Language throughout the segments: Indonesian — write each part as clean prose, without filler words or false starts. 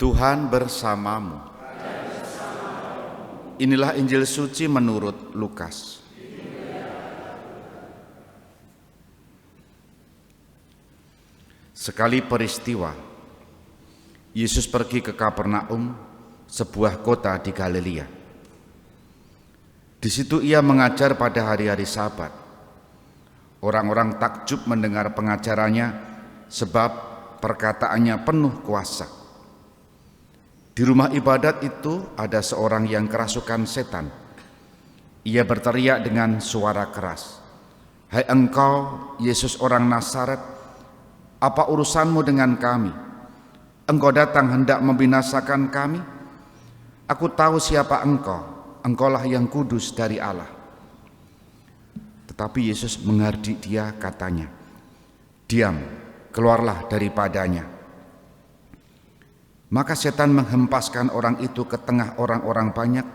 Tuhan bersamamu. Inilah Injil suci menurut Lukas. Sekali peristiwa, Yesus pergi ke Kapernaum, sebuah kota di Galilea. Di situ ia mengajar pada hari-hari Sabat. Orang-orang takjub mendengar pengajarannya sebab perkataannya penuh kuasa. Di rumah ibadat itu ada seorang yang kerasukan setan. Ia berteriak dengan suara keras, "Hai engkau, Yesus orang Nazaret, apa urusanmu dengan kami? Engkau datang hendak membinasakan kami? Aku tahu siapa engkau, engkaulah yang kudus dari Allah." Tetapi Yesus menghardik dia, katanya, "Diam, keluarlah daripadanya." Maka setan menghempaskan orang itu ke tengah orang-orang banyak,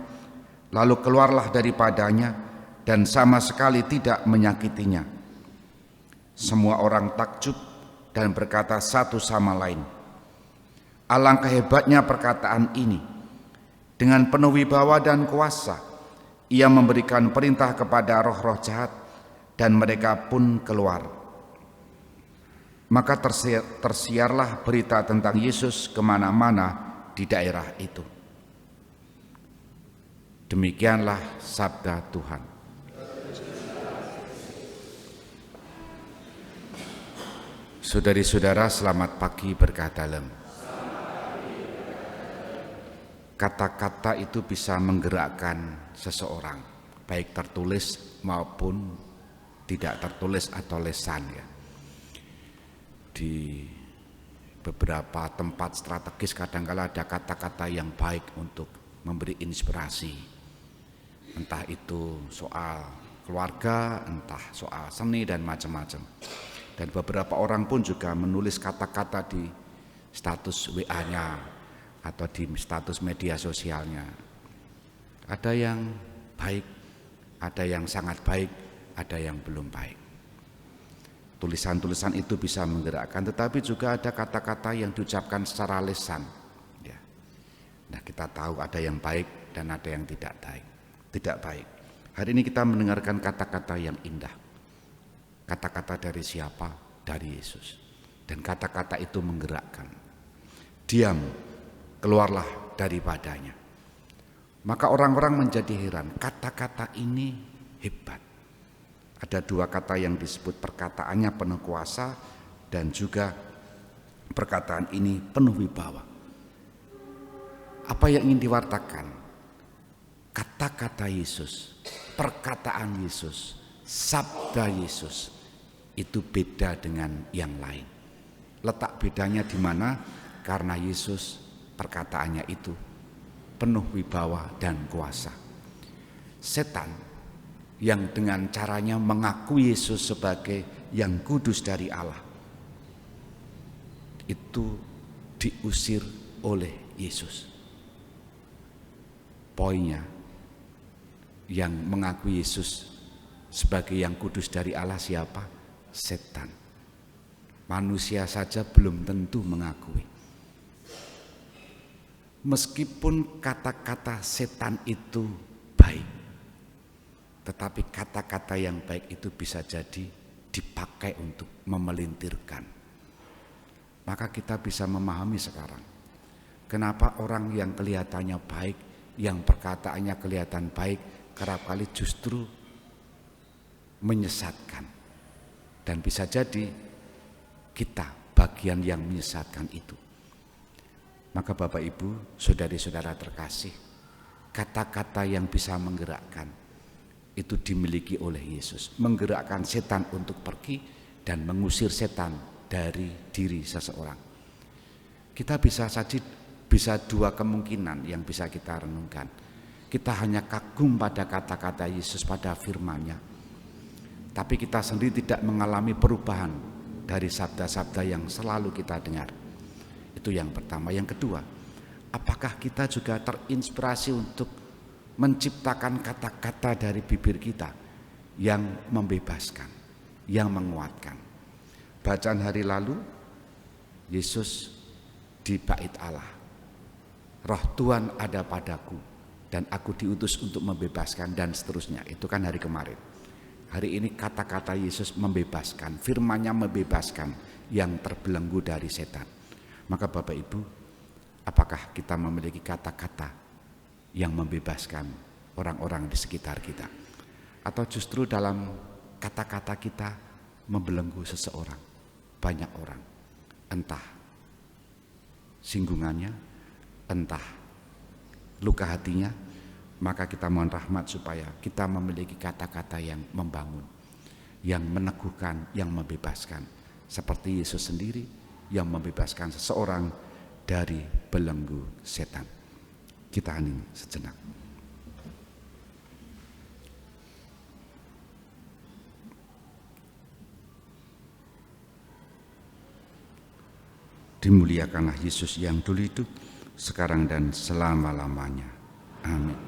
lalu keluarlah daripadanya dan sama sekali tidak menyakitinya. Semua orang takjub dan berkata satu sama lain, "Alangkah hebatnya perkataan ini. Dengan penuh wibawa dan kuasa, ia memberikan perintah kepada roh-roh jahat dan mereka pun keluar." Maka tersiarlah berita tentang Yesus kemana-mana di daerah itu. Demikianlah sabda Tuhan. Saudari-saudara, selamat pagi berkah dalem. Kata-kata itu bisa menggerakkan seseorang, baik tertulis maupun tidak tertulis atau lesan, ya. Di beberapa tempat strategis kadang-kala ada kata-kata yang baik untuk memberi inspirasi, entah itu soal keluarga, entah soal seni dan macam-macam. Dan beberapa orang pun juga menulis kata-kata di status WA-nya atau di status media sosialnya. Ada yang baik, ada yang sangat baik, ada yang belum baik. Tulisan-tulisan itu bisa menggerakkan, tetapi juga ada kata-kata yang diucapkan secara lisan. Ya. Nah, kita tahu ada yang baik dan ada yang tidak baik. Hari ini kita mendengarkan kata-kata yang indah. Kata-kata dari siapa? Dari Yesus. Dan kata-kata itu menggerakkan. Diam, keluarlah daripadanya. Maka orang-orang menjadi heran, kata-kata ini hebat. Ada dua kata yang disebut, perkataannya penuh kuasa dan juga perkataan ini penuh wibawa. Apa yang ingin diwartakan? Kata-kata Yesus, perkataan Yesus, sabda Yesus itu beda dengan yang lain. Letak bedanya di mana? Karena Yesus perkataannya itu penuh wibawa dan kuasa. Setan yang dengan caranya mengaku Yesus sebagai yang kudus dari Allah, itu diusir oleh Yesus. Poinnya, yang mengaku Yesus sebagai yang kudus dari Allah siapa? Setan. Manusia saja belum tentu mengakui. Meskipun kata-kata setan itu baik, tetapi kata-kata yang baik itu bisa jadi dipakai untuk memelintirkan. Maka kita bisa memahami sekarang kenapa orang yang kelihatannya baik, yang perkataannya kelihatan baik, kerap kali justru menyesatkan. Dan bisa jadi kita bagian yang menyesatkan itu. Maka Bapak Ibu, saudari-saudara terkasih, kata-kata yang bisa menggerakkan itu dimiliki oleh Yesus, menggerakkan setan untuk pergi dan mengusir setan dari diri seseorang. Kita bisa dua kemungkinan yang bisa kita renungkan. Kita hanya kagum pada kata-kata Yesus, pada firman-Nya, tapi kita sendiri tidak mengalami perubahan dari sabda-sabda yang selalu kita dengar. Itu yang pertama. Yang kedua, apakah kita juga terinspirasi untuk menciptakan kata-kata dari bibir kita yang membebaskan, yang menguatkan. Bacaan hari lalu, Yesus di bait Allah roh Tuhan ada padaku dan aku diutus untuk membebaskan, dan seterusnya. Itu kan hari kemarin. Hari ini kata-kata Yesus membebaskan, firman-Nya membebaskan yang terbelenggu dari setan. Maka Bapak Ibu, apakah kita memiliki kata-kata yang membebaskan orang-orang di sekitar kita? Atau justru dalam kata-kata kita membelenggu seseorang, banyak orang, entah singgungannya, entah luka hatinya. Maka kita mohon rahmat supaya kita memiliki kata-kata yang membangun, yang meneguhkan, yang membebaskan, seperti Yesus sendiri yang membebaskan seseorang dari belenggu setan. Kita hening sejenak. Dimuliakanlah Yesus yang dulu hidup, sekarang dan selama-lamanya. Amin.